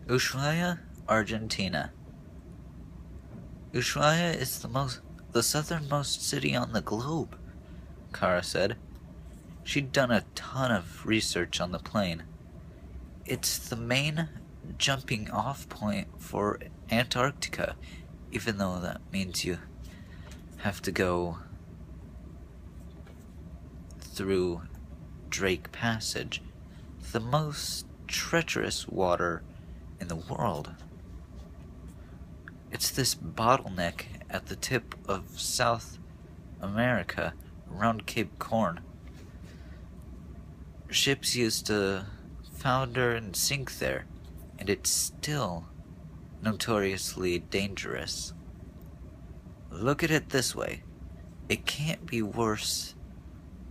Ushuaia, Argentina. Ushuaia is the southernmost city on the globe, Kara said. She'd done a ton of research on the plane. It's the main jumping off point for Antarctica, even though that means you have to go through Drake Passage, the most treacherous water in the world. It's this bottleneck at the tip of South America around Cape Horn. Ships used to founder and sink there, and it's still notoriously dangerous. Look at it this way. It can't be worse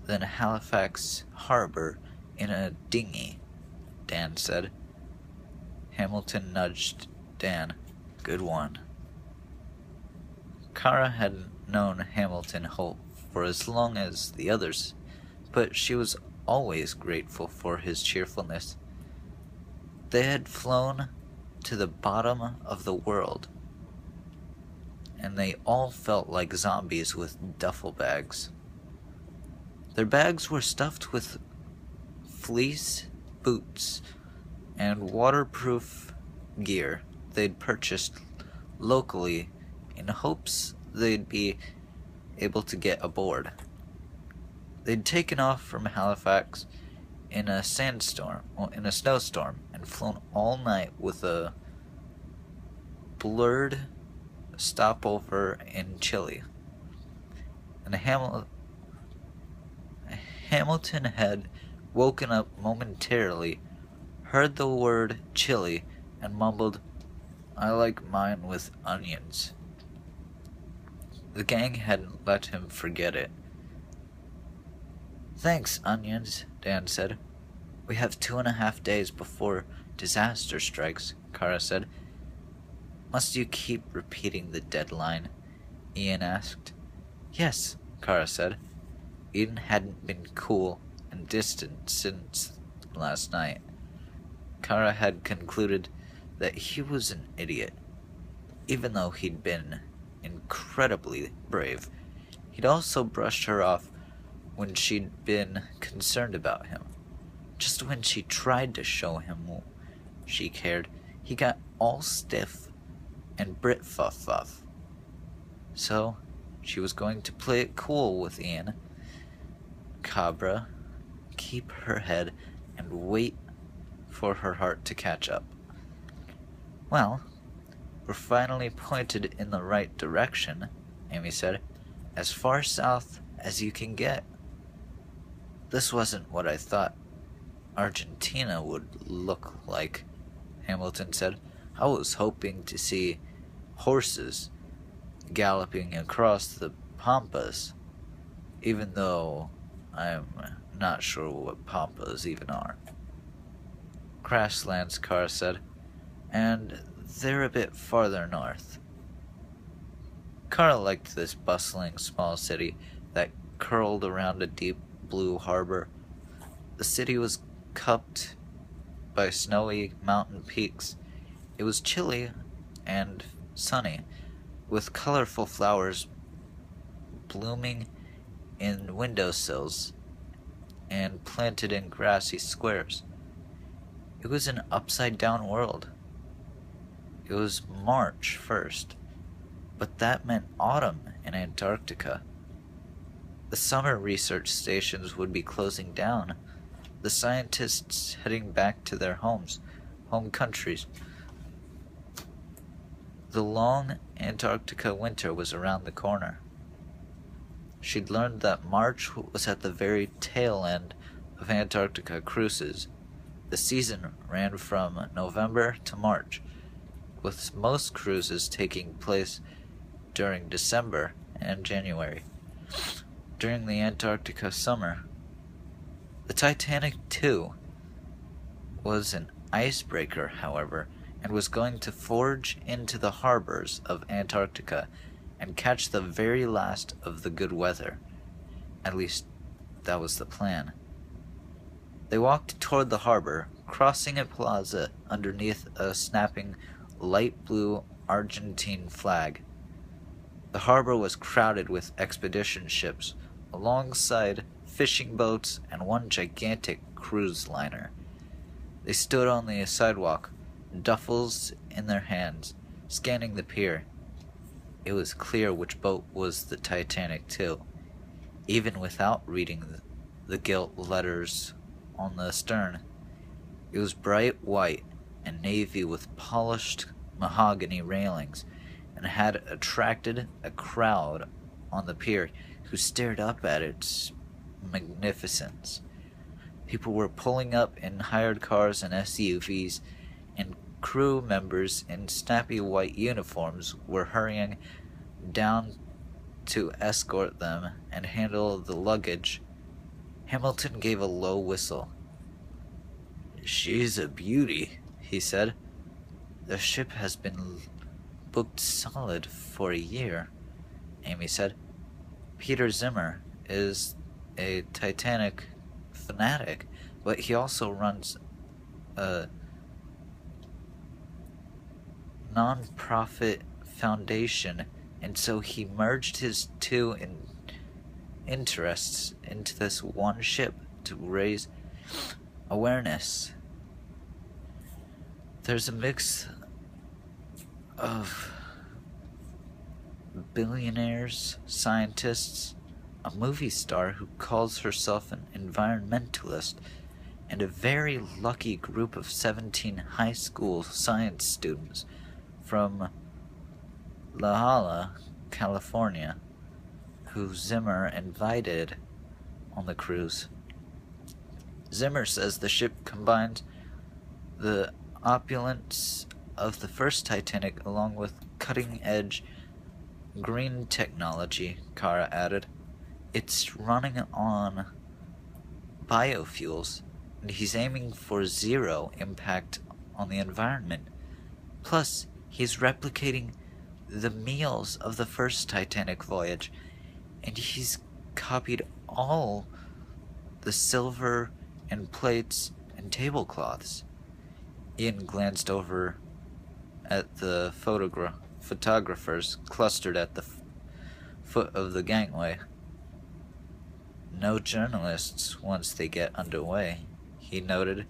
than Halifax Harbor in a dinghy, Dan said. Hamilton nudged Dan. Good one. Kara had known Hamilton Holt for as long as the others, but she was always grateful for his cheerfulness. They had flown to the bottom of the world, and they all felt like zombies with duffel bags. Their bags were stuffed with fleece, boots, and waterproof gear they'd purchased locally in hopes they'd be able to get aboard. They'd taken off from Halifax in a snowstorm, and flown all night with a blurred stopover in Chile. And Hamilton had woken up momentarily, heard the word chili, and mumbled, "I like mine with onions." The gang hadn't let him forget it. "Thanks, onions," Dan said. "We have 2.5 days before disaster strikes," Kara said. "Must you keep repeating the deadline?" Ian asked. "Yes," Kara said. Ian hadn't been cool and distant since last night. Kara had concluded that he was an idiot. Even though he'd been incredibly brave, he'd also brushed her off when she'd been concerned about him. Just when she tried to show him she cared, he got all stiff and Brit-fuff-fuff. So, she was going to play it cool with Ian. Cabra, keep her head and wait for her heart to catch up. "Well, we're finally pointed in the right direction," Amy said. "As far south as you can get." "This wasn't what I thought Argentina would look like," Hamilton said. "I was hoping to see horses galloping across the pampas, even though I'm not sure what pampas even are." "Grasslands," Kara said, "and they're a bit farther north." Kara liked this bustling small city that curled around a deep blue harbor. The city was cupped by snowy mountain peaks. It was chilly and sunny, with colorful flowers blooming in windowsills and planted in grassy squares. It was an upside-down world. It was March 1st, but that meant autumn in Antarctica. The summer research stations would be closing down, the scientists heading back to their home countries. The long Antarctica winter was around the corner. She'd learned that March was at the very tail end of Antarctica cruises. The season ran from November to March, with most cruises taking place during December and January. During the Antarctica summer, the Titanic, too, was an icebreaker, however, and was going to forge into the harbors of Antarctica and catch the very last of the good weather. At least, that was the plan. They walked toward the harbor, crossing a plaza underneath a snapping light blue Argentine flag. The harbor was crowded with expedition ships, alongside fishing boats and one gigantic cruise liner. They stood on the sidewalk, duffels in their hands, scanning the pier. It was clear which boat was the Titanic, too, even without reading the gilt letters on the stern. It was bright white and navy with polished mahogany railings, and had attracted a crowd on the pier who stared up at its magnificence. People were pulling up in hired cars and SUVs, and crew members in snappy white uniforms were hurrying down to escort them and handle the luggage. Hamilton gave a low whistle. "She's a beauty," he said. "The ship has been booked solid for a year," Amy said. "Peter Zimmer is a Titanic fanatic, but he also runs a non-profit foundation, and so he merged his two interests into this one ship to raise awareness. There's a mix of billionaires, scientists, a movie star who calls herself an environmentalist, and a very lucky group of 17 high school science students from La Jolla, California, who Zimmer invited on the cruise. Zimmer says the ship combines the opulence of the first Titanic along with cutting-edge green technology," Kara added. "It's running on biofuels, and he's aiming for zero impact on the environment. Plus, he's replicating the meals of the first Titanic voyage, and he's copied all the silver and plates and tablecloths." Ian glanced over at the photographers clustered at the foot of the gangway. "No journalists once they get underway," he noted.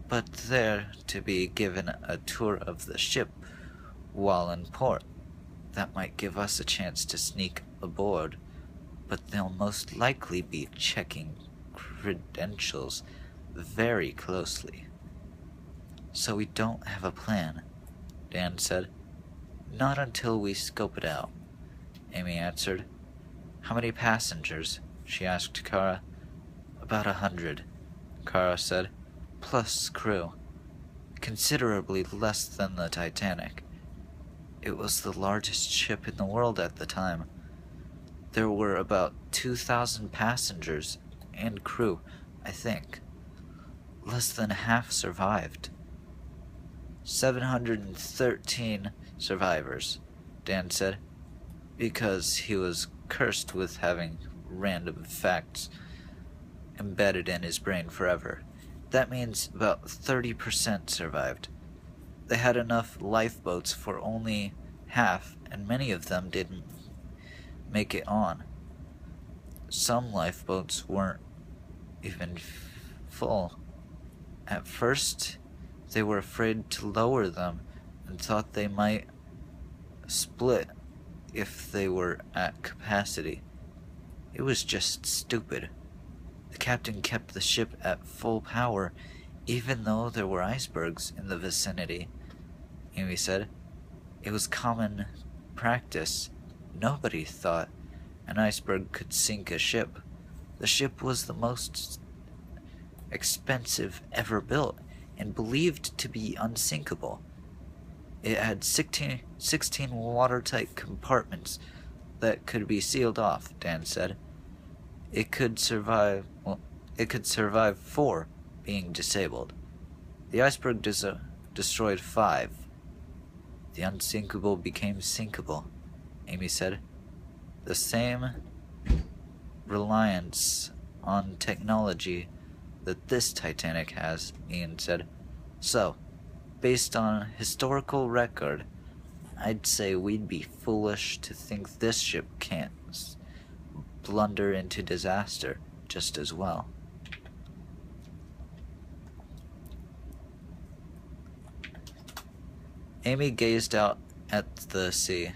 "But they're to be given a tour of the ship while in port. That might give us a chance to sneak aboard, but they'll most likely be checking credentials very closely." "So we don't have a plan," Dan said. "Not until we scope it out," Amy answered. "How many passengers?" she asked Kara. "About 100, Kara said, "plus crew. Considerably less than the Titanic. It was the largest ship in the world at the time. There were about 2,000 passengers and crew, I think. Less than half survived." 713 survivors, Dan said, because he was cursed with having random facts embedded in his brain forever. That means about 30% survived. They had enough lifeboats for only half, and many of them didn't make it on. Some lifeboats weren't even full. At first, they were afraid to lower them and thought they might split if they were at capacity. It was just stupid. The captain kept the ship at full power, even though there were icebergs in the vicinity, Amy said. It was common practice. Nobody thought an iceberg could sink a ship. The ship was the most expensive ever built and believed to be unsinkable. It had 16 watertight compartments that could be sealed off, Dan said. It could survive 4 being disabled. The iceberg destroyed 5. The unsinkable became sinkable, Amy said. The same reliance on technology that this Titanic has, Ian said. So, based on historical record, I'd say we'd be foolish to think this ship can't blunder into disaster just as well. Amy gazed out at the sea.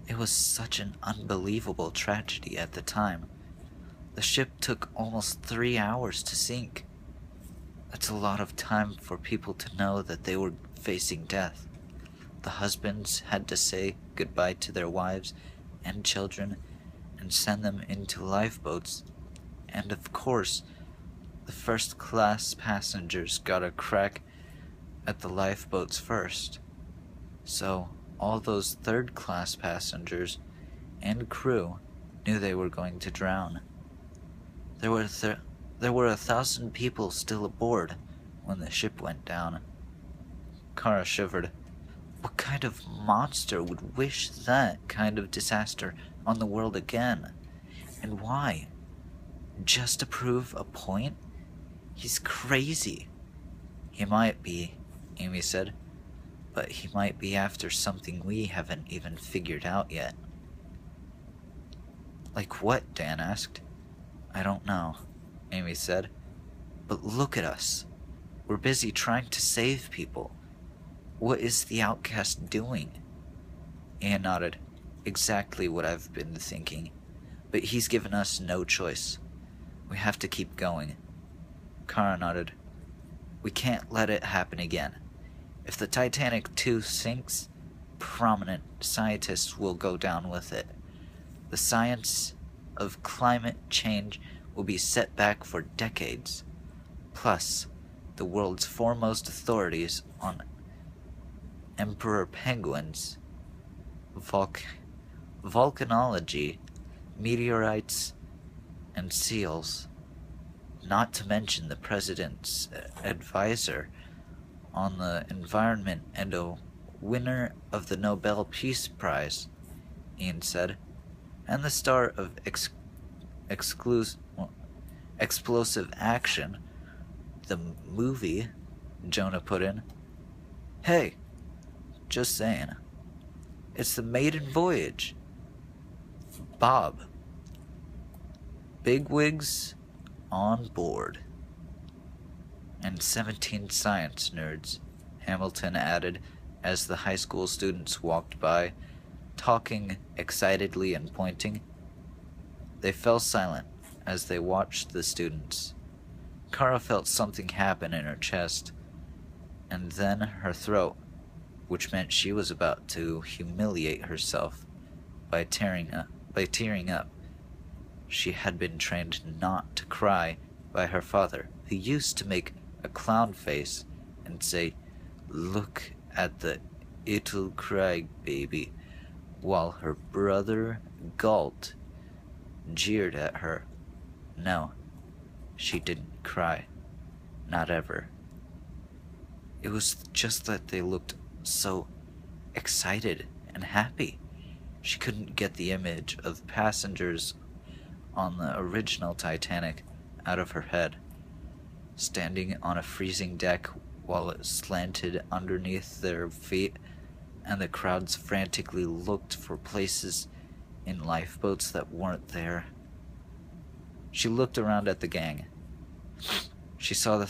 It was such an unbelievable tragedy at the time. The ship took almost 3 hours to sink. That's a lot of time for people to know that they were facing death. The husbands had to say goodbye to their wives and children and send them into lifeboats. And of course, the first-class passengers got a crack at the lifeboats first. So all those third-class passengers and crew knew they were going to drown. There were 1,000 people still aboard when the ship went down. Kara shivered. What kind of monster would wish that kind of disaster on the world again? And why? Just to prove a point? He's crazy. He might be, Amy said, but he might be after something we haven't even figured out yet. Like what? Dan asked. I don't know, Amy said. But look at us. We're busy trying to save people. What is the outcast doing? Ian nodded. Exactly what I've been thinking. But he's given us no choice. We have to keep going. Kara nodded. We can't let it happen again. If the Titanic 2 sinks, prominent scientists will go down with it. The science of climate change will be set back for decades. Plus, the world's foremost authorities on emperor penguins, volcanology, meteorites, and seals, not to mention the president's advisor on the environment and a winner of the Nobel Peace Prize, Ian said, and the star of Explosive Action, the movie, Jonah put in. Hey, just saying. It's the maiden voyage. Bob. Bigwigs on board. And 17 science nerds, Hamilton added as the high school students walked by, talking excitedly and pointing. They fell silent as they watched the students. Kara felt something happen in her chest, and then her throat, which meant she was about to humiliate herself by tearing up. She had been trained not to cry by her father, who used to make a clown face and say, "Look at the it'll cry baby," while her brother Galt jeered at her. No, she didn't cry. Not ever. It was just that they looked so excited and happy. She couldn't get the image of passengers on the original Titanic out of her head, standing on a freezing deck while it slanted underneath their feet, and the crowds frantically looked for places in lifeboats that weren't there. She looked around at the gang. She saw the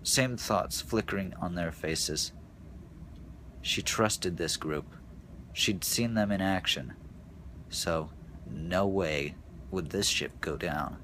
same thoughts flickering on their faces. She trusted this group. She'd seen them in action. So, no way would this ship go down.